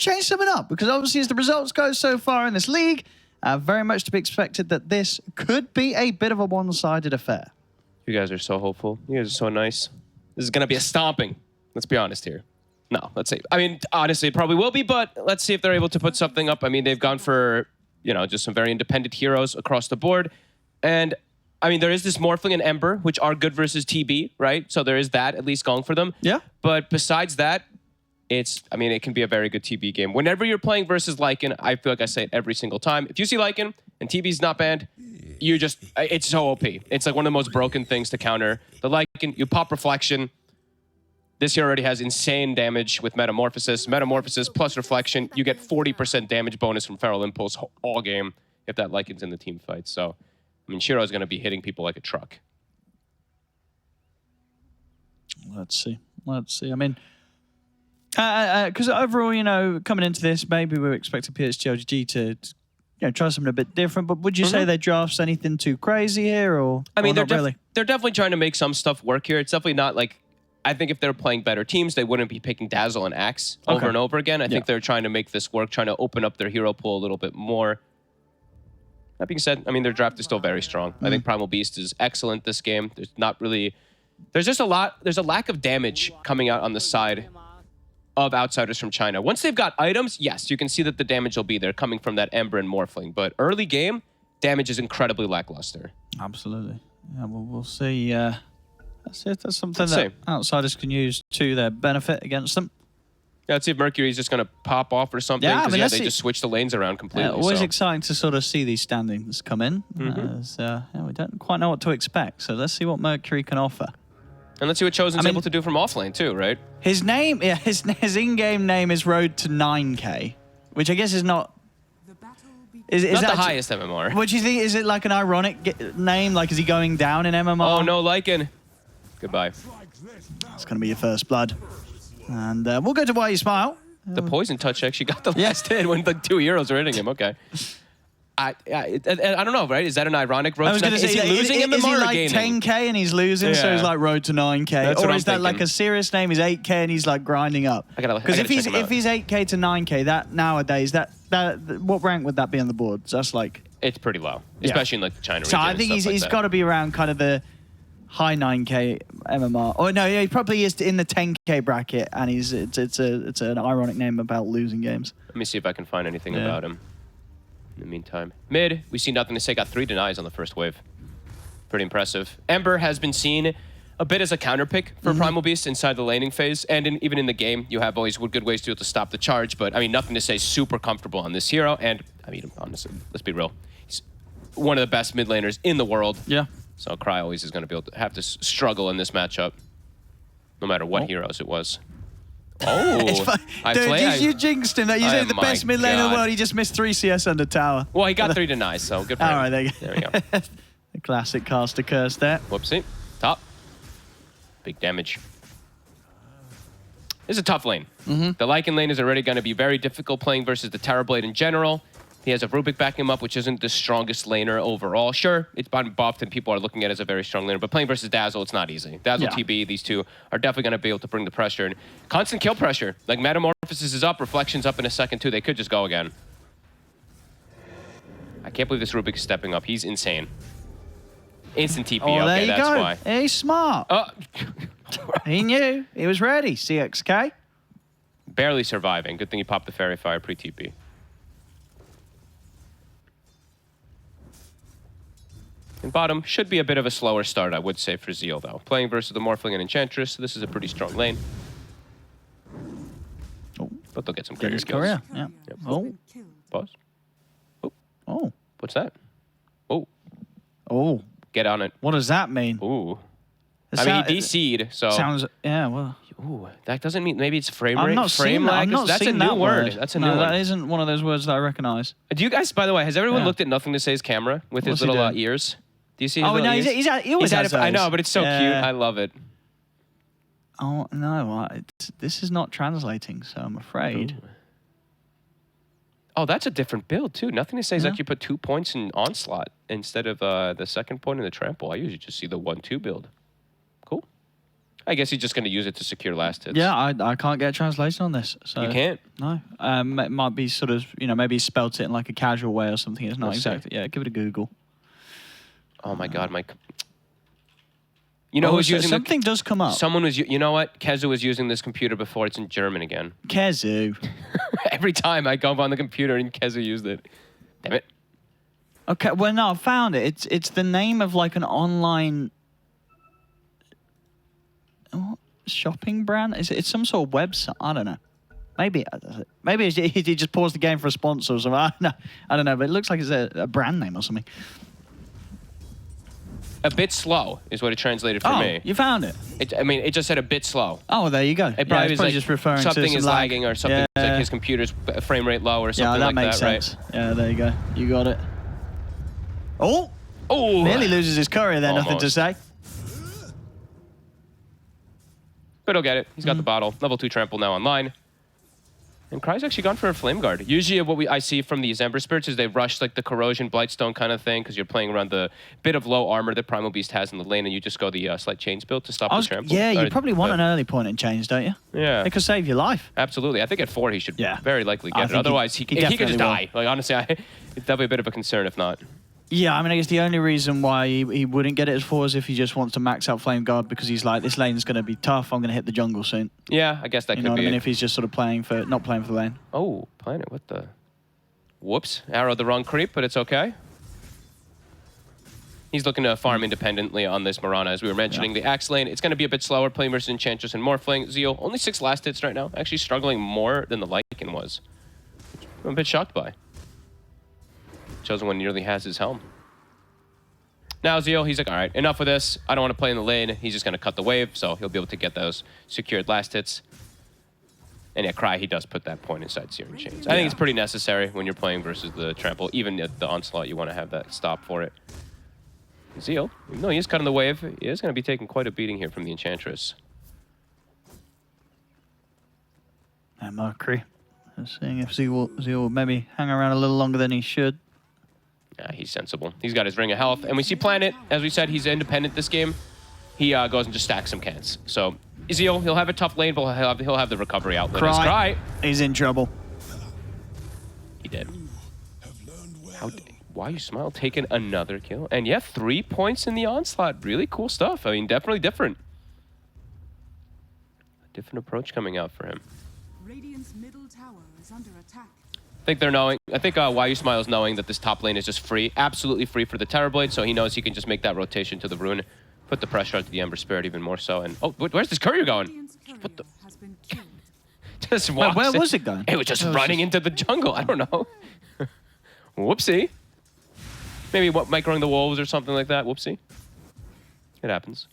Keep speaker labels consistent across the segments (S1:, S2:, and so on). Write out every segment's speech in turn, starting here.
S1: change something up, because obviously as the results go so far in this league, very much to be expected that this could be a bit of a one-sided affair.
S2: You guys are so hopeful. You guys are so nice. This is going to be a stomping. Let's be honest here. No, let's see. I mean, honestly, it probably will be, but let's see if they're able to put something up. I mean, they've gone for, you know, just some very independent heroes across the board. And, I mean, there is this Morphling and Ember, which are good versus TB, right? So there is that at least going for them.
S1: Yeah.
S2: But besides that, I mean, it can be a very good TB game. Whenever you're playing versus Lycan, I feel like I say it every single time. If you see Lycan and TB's not banned, it's so OP. It's like one of the most broken things to counter. The Lycan, you pop Reflection. This here already has insane damage with Metamorphosis. Metamorphosis plus Reflection, you get 40% damage bonus from Feral Impulse all game if that Lycan's in the team fight. So, I mean, Shiro's going to be hitting people like a truck.
S1: Let's see. Let's see. I mean, because overall, you know, coming into this, maybe we were expecting PSG.LGD to you know, try something a bit different, but would you say their drafts anything too crazy here, or
S2: I mean,
S1: they're
S2: definitely trying to make some stuff work here. It's definitely not like, I think if they're playing better teams, they wouldn't be picking Dazzle and Axe over and over again. I think they're trying to make this work, trying to open up their hero pool a little bit more. That being said, I mean, their draft is still very strong. I think Primal Beast is excellent this game. There's just there's a lack of damage coming out on the side of outsiders from China. Once they've got items, yes, you can see that the damage will be there coming from that Ember and Morphling. But early game, damage is incredibly lackluster.
S1: Absolutely. Yeah, well, we'll see. Let's see if that's something that outsiders can use to their benefit against them.
S2: Yeah, let's see if Mercury's just going to pop off or something.
S1: Yeah, I mean,
S2: they just switch the lanes around completely.
S1: Always exciting to sort of see these standings come in. Yeah, we don't quite know what to expect. So let's see what Mercury can offer.
S2: And let's see what Chosen's able to do from offlane too, right?
S1: His name, his in-game name is Road to 9K, which I guess is not... Is
S2: not the highest MMR.
S1: What do you think? Is it like an ironic name? Like, is he going down in MMR?
S2: Oh, no, Lycan. Goodbye.
S1: It's going to be your first blood. And we'll go to Why You Smile.
S2: The poison touch actually got the last hit when the 2 heroes are hitting him. Okay. I don't know, right? Is that an ironic road to 9K? Is he losing MMR
S1: is he like
S2: gaining?
S1: 10K and he's losing, so he's like road to 9K?
S2: That's
S1: or is that like a serious name? He's 8K and he's like grinding up? Because if he's 8K to 9K, that nowadays, what rank would that be on the board? So that's like...
S2: It's pretty low, especially in like the China region.
S1: So I think he's got to be around kind of the high 9K MMR. Or no, he probably is in the 10K bracket, and it's an ironic name about losing games.
S2: Let me see if I can find anything about him. In the meantime, mid, we see nothing to say. Got 3 denies on the first wave. Pretty impressive. Ember has been seen a bit as a counter pick for Primal Beast inside the laning phase, and even in the game, you have always good ways to be able to stop the charge. But I mean, nothing to say. Super comfortable on this hero, and I mean, honestly, let's be real. He's one of the best mid laners in the world.
S1: Yeah.
S2: So Cry always is going to be able to have to struggle in this matchup, no matter what heroes it was. Oh,
S1: dude, you jinxed him. You said the best mid lane in the world. He just missed 3 CS under tower.
S2: Well, he got 3 denies, so good for him.
S1: All right, there we
S2: go.
S1: The classic caster curse there.
S2: Whoopsie. Top. Big damage. This is a tough lane. The Lycan lane is already going to be very difficult playing versus the Terrorblade in general. He has a Rubik backing him up, which isn't the strongest laner overall. Sure, it's been buffed and people are looking at it as a very strong laner, but playing versus Dazzle, it's not easy. Dazzle, TB, these two are definitely going to be able to bring the pressure. And constant kill pressure. Like, Metamorphosis is up, Reflection's up in a second too. They could just go again. I can't believe this Rubik is stepping up. He's insane. Instant TP, okay, that's why.
S1: He's smart. He knew. He was ready, CXK.
S2: Barely surviving. Good thing he popped the Fairy Fire pre-TP. And bottom should be a bit of a slower start, I would say, for Zeal, though. Playing versus the Morphling and Enchantress, so this is a pretty strong lane. But they'll get some carrier kills.
S1: Yeah.
S2: Yep. Oh. Pause.
S1: Oh.
S2: What's that? Oh.
S1: Oh.
S2: Get on it.
S1: What does that mean?
S2: Ooh. I mean, he DC'd, so...
S1: Sounds... Yeah, well...
S2: Ooh, that doesn't mean... Maybe it's frame rate?
S1: I'm not
S2: frame
S1: lag?
S2: That's a new word. That's a new one.
S1: That isn't one of those words that I recognize.
S2: Do you guys, by the way, has everyone looked at Nothing to Say's camera with his little ears? Do you see his little ears?
S1: He always has those.
S2: I know, but it's so cute. I love it.
S1: Oh, no. This is not translating, so I'm afraid.
S2: Ooh. Oh, that's a different build, too. Nothing to Say is actually put 2 points in Onslaught instead of the second point in the Trample. I usually just see the 1-2 build. Cool. I guess he's just going to use it to secure last hits.
S1: Yeah, I can't get a translation on this. So
S2: You can't?
S1: No. It might be sort of, maybe he spelt it in like a casual way or something. It's not
S2: Let's see.
S1: exactly. Yeah, give it a Google.
S2: Oh my God, Mike. You know who's using
S1: something does come up.
S2: Someone was. You know what? Kezu was using this computer before. It's in German again.
S1: Kezu.
S2: Every time I go on the computer and Kezu used it. Damn it.
S1: Okay, well, no, I found it. It's the name of like an online shopping brand. It's some sort of website. I don't know. Maybe he just paused the game for a sponsor or something. I don't know, but it looks like it's a brand name or something.
S2: A bit slow is what it translated for me.
S1: You found it.
S2: It just said a bit slow.
S1: Oh, there you go.
S2: It probably was like
S1: just referring
S2: something
S1: to some
S2: is
S1: lag.
S2: lagging or something. Like his computer's frame rate low or something like that,
S1: makes sense.
S2: right?
S1: Yeah, there you go. You got it. Oh, nearly loses his courier there.
S2: Almost.
S1: Nothing to say.
S2: But he'll get it. He's got the bottle. Level 2 trample now online. And Cry's actually gone for a Flame Guard. Usually what I see from these Ember Spirits is they rush like the Corrosion, Blightstone kind of thing because you're playing around the bit of low armor that Primal Beast has in the lane and you just go the Slight Chains build to stop the trample.
S1: Yeah, you probably want an early point in chains, don't you?
S2: Yeah.
S1: It could save your life.
S2: Absolutely. I think at 4 he should very likely get it.
S1: think
S2: Otherwise, he could just die. Like honestly, it's definitely a bit of a concern if not.
S1: Yeah, I mean, I guess the only reason why he wouldn't get it as 4 is if he just wants to max out Flame Guard because he's like, this lane's going to be tough. I'm going to hit the jungle soon.
S2: Yeah, I guess that
S1: You
S2: could
S1: know what
S2: be
S1: I mean? If he's just sort of not playing for the lane.
S2: Oh, Planet, what the? Whoops. Arrowed the wrong creep, but it's okay. He's looking to farm independently on this Mirana, as we were mentioning. The Axe lane, it's going to be a bit slower, playing versus Enchantress and Morphling. Zeal, only 6 last hits right now. Actually struggling more than the Lycan was. I'm a bit shocked by. Chosen One nearly has his helm. Now Zeal, he's like, all right, enough of this. I don't want to play in the lane. He's just going to cut the wave, so he'll be able to get those secured last hits. And yeah, Cry, he does put that point inside Searing Chains. I think it's pretty necessary when you're playing versus the trample. Even at the Onslaught, you want to have that stop for it. Zeal, even though he is cutting the wave, he is going to be taking quite a beating here from the Enchantress.
S1: And Mercury. Seeing if Zeal will maybe hang around a little longer than he should.
S2: Yeah, he's sensible. He's got his Ring of Health. And we see Planet, as we said, he's independent this game. He goes and just stacks some cans. So, Zeal, he'll have a tough lane, but he'll have the recovery outlet. Cry.
S1: He's in trouble.
S2: He did. Why you smile? Taking another kill. And yeah, 3 points in the Onslaught. Really cool stuff. I mean, definitely different. A different approach coming out for him.
S3: Radiant's middle tower is under attack.
S2: I think they're knowing. I think Why You Smile is knowing that this top lane is just free, absolutely free for the Terrorblade, so he knows he can just make that rotation to the rune, put the pressure onto the Ember Spirit even more so. And oh, where's this courier going? What the?
S3: Has been killed.
S2: Just walks
S1: Where was it going?
S2: It was just running into the jungle. I don't know. Whoopsie. Maybe microing the wolves or something like that. Whoopsie. It happens.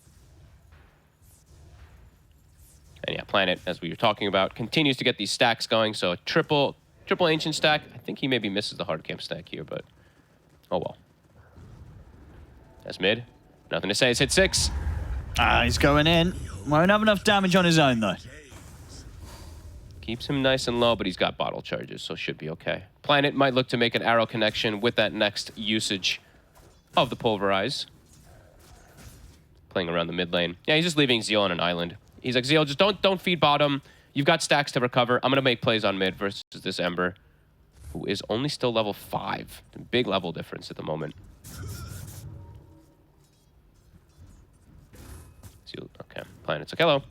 S2: And yeah, Planet, as we were talking about, continues to get these stacks going. So triple Ancient stack. I think he maybe misses the hard camp stack here, but oh well. That's mid. Nothing to say. It's hit 6.
S1: He's going in. Won't have enough damage on his own, though.
S2: Keeps him nice and low, but he's got bottle charges, so should be okay. Planet might look to make an arrow connection with that next usage of the Pulverize. Playing around the mid lane. Yeah, he's just leaving Zeal on an island. He's like, Zeal, just don't feed bottom. You've got stacks to recover. I'm going to make plays on mid versus this Ember, who is only still level 5. Big level difference at the moment. Okay, Planet's like, hello.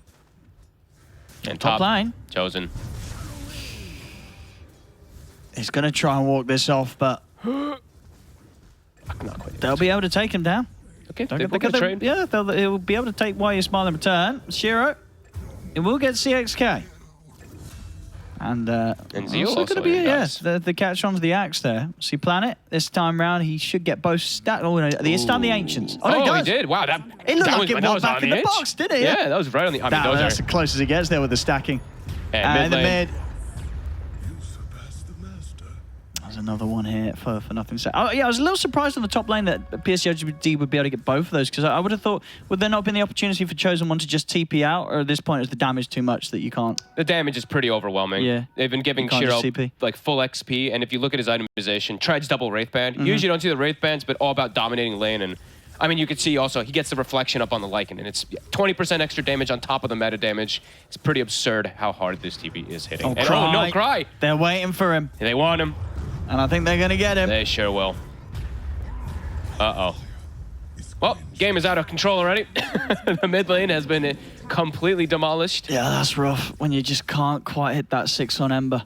S2: And
S1: Top line.
S2: Chosen.
S1: He's going to try and walk this off, but
S2: Not quite.
S1: they'll be able to take him down.
S2: Okay, look at the trade.
S1: Yeah, he'll be able to take Why You Smile in return. Shiro, it will get CXK. And
S2: Zeal
S1: also
S2: also
S1: going to be,
S2: nice.
S1: the catch onto the Axe there. See Planet, this time round, he should get both stacked. Oh, no, he stunned the Ancients. Oh, no,
S2: he did. Wow, that
S1: it looked
S2: that
S1: like
S2: was,
S1: it
S2: that
S1: walked
S2: was
S1: back
S2: on
S1: in
S2: the
S1: the
S2: edge.
S1: box, didn't it?
S2: Yeah, that was right on the... I mean, those
S1: that's
S2: are...
S1: as close as it gets there with the stacking.
S2: And
S1: in the
S2: mid
S1: mid. There's another one here for nothing. Oh, yeah, I was a little surprised on the top lane that PSG.LGD would be able to get both of those, because I would have thought, would there not been the opportunity for Chosen One to just TP out, or at this point is the damage too much that you can't?
S2: The damage is pretty overwhelming.
S1: Yeah.
S2: They've been giving
S1: You can't
S2: Shiro
S1: just CP.
S2: like full XP, and if you look at his itemization, Tread's double Wraith Band. Usually you don't see the Wraith Bands, but all about dominating lane, and I mean, you could see also he gets the reflection up on the Lycan, and it's 20% extra damage on top of the meta damage. It's pretty absurd how hard this TP is hitting.
S1: Oh,
S2: And,
S1: Cry.
S2: oh no, Cry!
S1: They're waiting for him.
S2: They want him.
S1: And I think they're going to get him.
S2: They sure will. Uh-oh. Well, game is out of control already. The mid lane has been completely demolished.
S1: Yeah, that's rough when you just can't quite hit that 6 on Ember.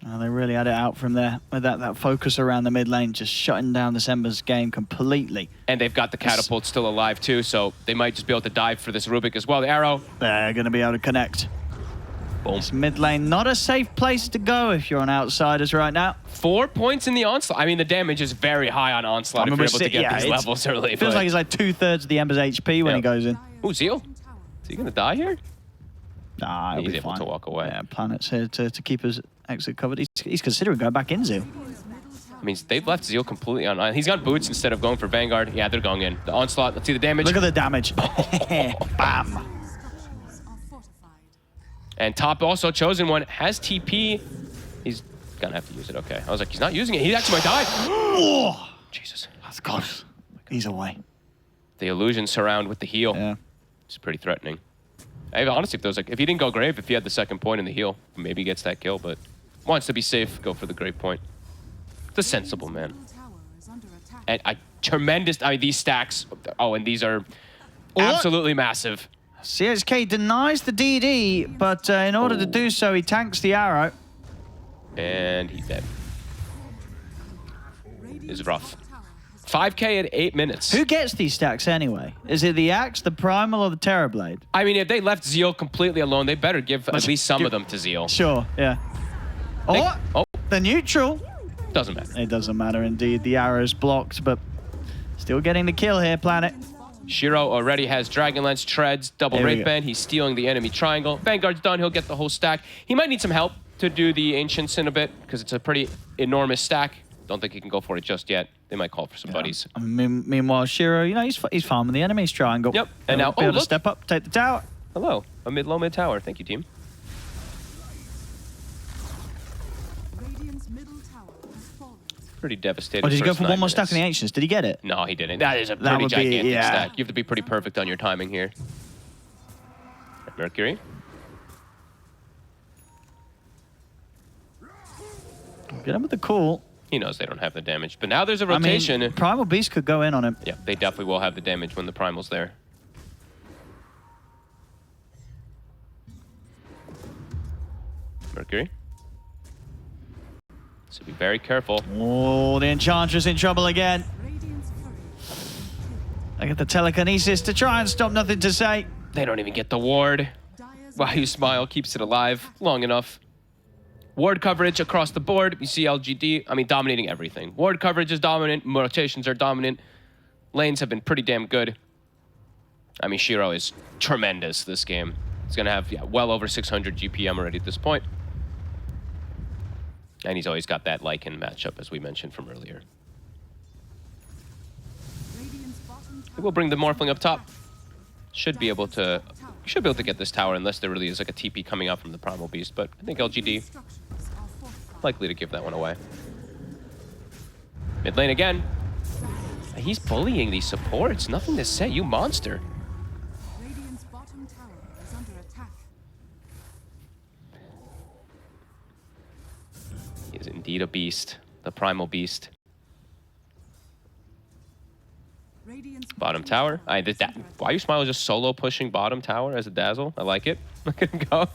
S1: Oh, they really had it out from there with that focus around the mid lane, just shutting down this Ember's game completely.
S2: And they've got the catapult still alive too, so they might just be able to dive for this Rubik as well. The arrow.
S1: They're going to be able to connect.
S2: Boom.
S1: This mid lane, not a safe place to go if you're on Outsiders right now.
S2: 4 points in the Onslaught. I mean, the damage is very high on Onslaught if you're able to get these levels early.
S1: It feels like it's like 2/3 of the Ember's HP when he goes in.
S2: Ooh, Zeal. Is he going to die here?
S1: Nah,
S2: he's able to walk away.
S1: Yeah, Planet's here to keep his exit covered. He's considering going back in Zeal.
S2: I mean, they've left Zeal completely on. He's got boots instead of going for Vanguard. Yeah, they're going in. The Onslaught, let's see the damage.
S1: Look at the damage. Bam.
S2: And top also, Chosen One, has TP. He's gonna have to use it, okay. I was like, he's not using it. He actually might die.
S1: Oh,
S2: Jesus.
S1: that's close. He's away.
S2: The illusion surround with the heal.
S1: Yeah.
S2: It's pretty threatening. Honestly, if he didn't go grave, if he had the second point in the heal, maybe he gets that kill, but wants to be safe, go for the grave point. It's a sensible man. And tremendous, I mean, these stacks, oh, and these are absolutely massive.
S1: CSK denies the DD, but in order to do so, he tanks the arrow.
S2: And he's dead. It's rough. 5K at 8 minutes.
S1: Who gets these stacks anyway? Is it the Axe, the Primal, or the Terrorblade?
S2: I mean, if they left Zeal completely alone, they better give at least some of them to Zeal.
S1: Sure, yeah. Oh, the neutral.
S2: Doesn't matter.
S1: It doesn't matter indeed. The arrow's blocked, but still getting the kill here, Planet.
S2: Shiro already has Dragonlance, Treads, double Wraith Band. He's stealing the enemy triangle. Vanguard's done. He'll get the whole stack. He might need some help to do the Ancients in a bit because it's a pretty enormous stack. Don't think he can go for it just yet. They might call for some buddies.
S1: I mean, meanwhile, Shiro, you know, he's farming the enemy's triangle.
S2: Yep. And now,
S1: be able to step up, take the tower.
S2: Hello. A low mid tower. Thank you, team.
S3: Radiant's middle tower has fallen.
S2: Pretty devastating.
S1: Oh, did he go for 1 more stack
S2: minutes.
S1: on the Ancients? Did he get it?
S2: No, he didn't. That is a pretty gigantic stack. You have to be pretty perfect on your timing here. Mercury.
S1: Get him with the cool.
S2: He knows they don't have the damage. But now there's a rotation.
S1: I mean, Primal Beast could go in on him.
S2: Yeah, they definitely will have the damage when the Primal's there. Mercury. So be very careful.
S1: Oh, the Enchantress in trouble again.
S3: Radiant's courier.
S1: I get the telekinesis to try and stop Nothing to Say.
S2: They don't even get the ward.
S3: Dire's
S2: Wahyu Smile keeps it alive long enough. Ward coverage across the board. You see LGD, I mean, dominating everything. Ward coverage is dominant. Rotations are dominant. Lanes have been pretty damn good. I mean, Shiro is tremendous this game. He's going to have well over 600 GPM already at this point. And he's always got that Lycan matchup, as we mentioned from earlier.
S3: Radiant's bottom tower.
S2: We'll bring the Morphling up top. Should be able to get this tower unless there really is like a TP coming out from the Primal Beast. But I think LGD
S3: Structures are fortified.
S2: likely to give that one away. Mid lane again. He's bullying these supports. Nothing to say, you monster.
S3: Radiant's bottom tower is under attack.
S2: He is indeed a beast. The Primal Beast.
S3: Radiant's
S2: Bottom tower. Wahyu Smile is just solo pushing bottom tower as a dazzle. I like it. Look at him go.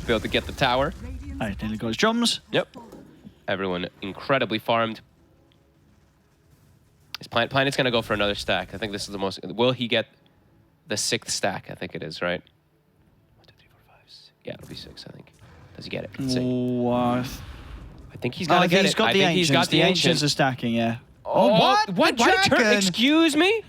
S2: Be able to get the tower.
S3: Radiant's
S1: I nearly got his drums.
S2: Yep. Everyone incredibly farmed. His Planet's going to go for another stack. I think this is the most... Will he get the 6th stack? I think it is, right? 1, 2, 3, 4, 5, 6. Yeah, it'll be 6, I think. Does he get it? Let's see.
S1: What?
S2: I think he's got to get it.
S1: I think he's got the Ancients are stacking, yeah.
S2: Oh,
S1: what?
S2: What?
S1: The dragon?
S2: Excuse me?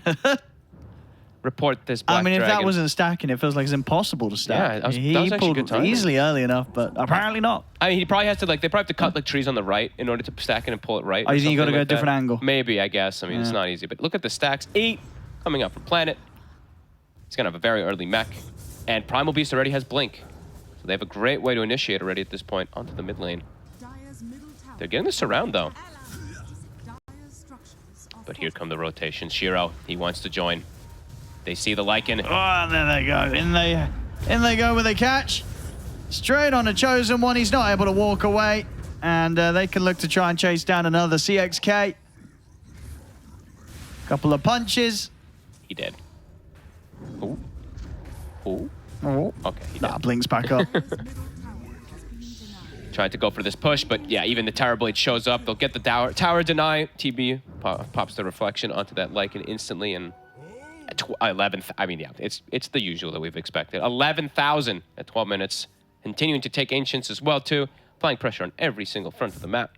S2: Report this black
S1: I mean, if
S2: dragon.
S1: that wasn't stacking, it feels like it's impossible to stack.
S2: Yeah,
S1: he
S2: that was actually
S1: pulled
S2: good timing.
S1: easily early enough, but apparently not.
S2: I mean, he probably has to, like, they probably have to cut, like, trees on the right in order to stack it and pull it right.
S1: Oh,
S2: or
S1: you think you got to
S2: something
S1: go a
S2: like that.
S1: different angle?
S2: Maybe, I guess. I mean, it's
S1: Yeah.
S2: not easy. But look at the stacks. 8 coming up from Planet. He's going to have a very early mech. And Primal Beast already has Blink. So they have a great way to initiate already at this point onto the mid lane.
S3: Dire's middle tower.
S2: They're getting the surround, though.
S3: Dire's structures are
S2: But here come the rotations. Shiro, he wants to join. They see the Lycan.
S1: Oh, and there they go. In they go with a catch. Straight on a Chosen One. He's not able to walk away. And they can look to try and chase down another CXK. Couple of punches.
S2: He did. Ooh. Ooh.
S1: Oh.
S2: Okay, he did.
S1: That blinks back up.
S2: Tried to go for this push, but yeah, even the Tower Blade shows up. They'll get the tower deny. TB pops the reflection onto that Lycan instantly, and at 11th, I mean, yeah, it's the usual that we've expected. 11,000 at 12 minutes. Continuing to take Ancients as well, too. Applying pressure on every single front of the map.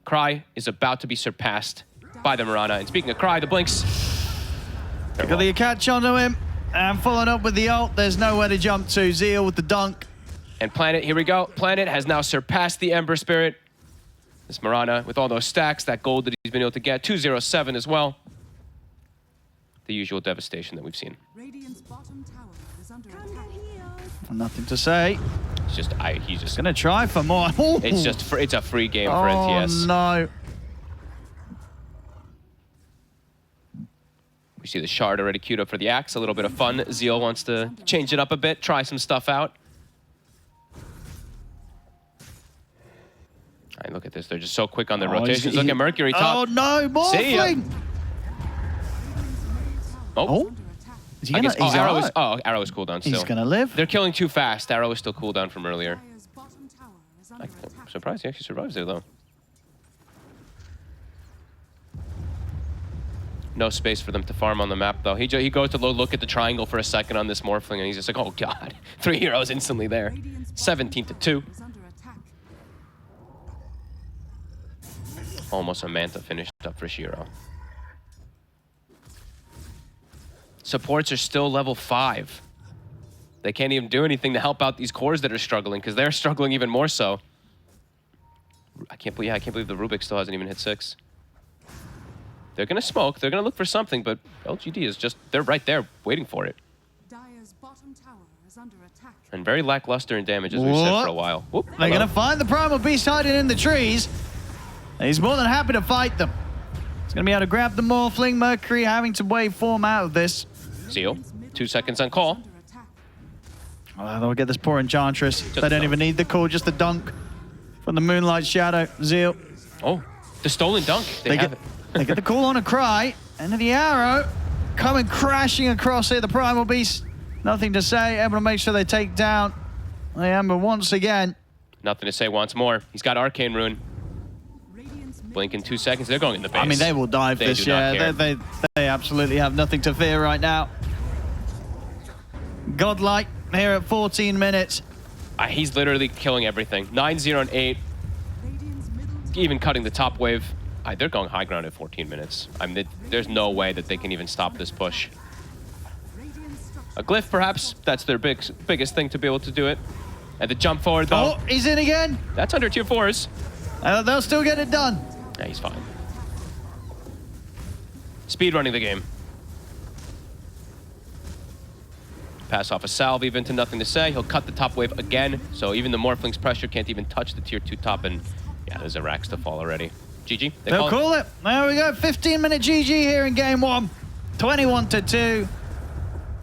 S2: Cry is about to be surpassed by the Mirana. And speaking of Cry, the Blinks.
S1: Got the catch onto him. And following up with the ult. There's nowhere to jump to. Zeal with the dunk.
S2: And Planet, here we go. Planet has now surpassed the Ember Spirit. This Mirana, with all those stacks, that gold that he's been able to get. 207 as well. The usual devastation that we've seen.
S3: Radiant's bottom tower is under attack.
S1: Nothing to say.
S2: It's just, he's just
S1: Gonna try for more.
S2: It's just, it's a free game for NTS.
S1: Oh, no.
S2: We see the Shard already queued up for the Axe. A little bit of fun. Zeal wants to change it up a bit, try some stuff out. All right, look at this. They're just so quick on their rotations. Look at Mercury top.
S1: Oh, no. Morphling.
S2: Oh.
S1: Is he gonna,
S2: Arrow is cooldown still.
S1: He's gonna live.
S2: They're killing too fast. Arrow is still cooldown from earlier.
S3: Dire's bottom tower is under
S2: I'm
S3: attack.
S2: surprised he actually survives there, though. No space for them to farm on the map, though. He goes to look at the triangle for a second on this Morphling, and he's just like, oh, God. 3 heroes instantly there. 17-2.
S3: Is under attack.
S2: Almost a Manta finished up for Shiro. Supports are still level 5. They can't even do anything to help out these cores that are struggling, because they're struggling even more so. I can't believe the Rubik still hasn't even hit 6. They're gonna smoke, they're gonna look for something, but LGD is just, they're right there waiting for it.
S3: Dire's bottom tower is under attack.
S2: And very lackluster in damage, as we've said for a while. Whoop,
S1: They're gonna find the Primal Beast hiding in the trees. He's more than happy to fight them. He's gonna be able to grab the Morphling. Mercury having to waveform out of this.
S2: Zeal, 2 seconds on call.
S3: Under attack.
S1: They'll get this poor Enchantress. They don't even need the call, just the dunk from the Moonlight Shadow. Zeal.
S2: Oh, the stolen dunk. They have it.
S1: They get the call on a Cry. End of the arrow. Coming crashing across here. The Primal Beast. Nothing to say. Able to make sure they take down the Ember once again.
S2: Nothing to say once more. He's got Arcane Rune.
S3: Radiant's
S2: Blink in 2 seconds. They're going in the base.
S1: I mean, they will dive this, yeah. They absolutely have nothing to fear right now. Godlike here at 14 minutes.
S2: He's literally killing everything. 9-0 and 8.
S3: Radiant's middle tower
S2: Even cutting the top wave. They're going high ground at 14 minutes. I mean, there's no way that they can even stop this push.
S3: Radiant structure.
S2: A glyph, perhaps. That's their biggest thing to be able to do it. And the jump forward, though.
S1: Oh, he's in again.
S2: That's under tier 4s.
S1: They'll still get it done.
S2: Yeah, he's fine. Speed running the game. Pass off a salve even to nothing to say. He'll cut the top wave again. So even the Morphling's pressure can't even touch the tier 2 top. And yeah, there's a Rax to fall already. GG.
S1: They'll call it. There we go. 15-minute GG here in game 1. 21-2.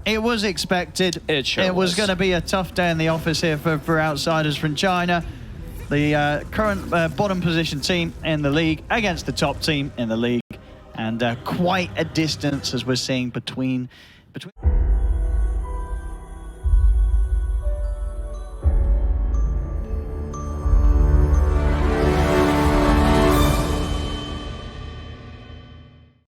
S1: It was expected.
S2: It sure
S1: was going to be a tough day in the office here for outsiders from China. The current bottom position team in the league against the top team in the league. And quite a distance as we're seeing between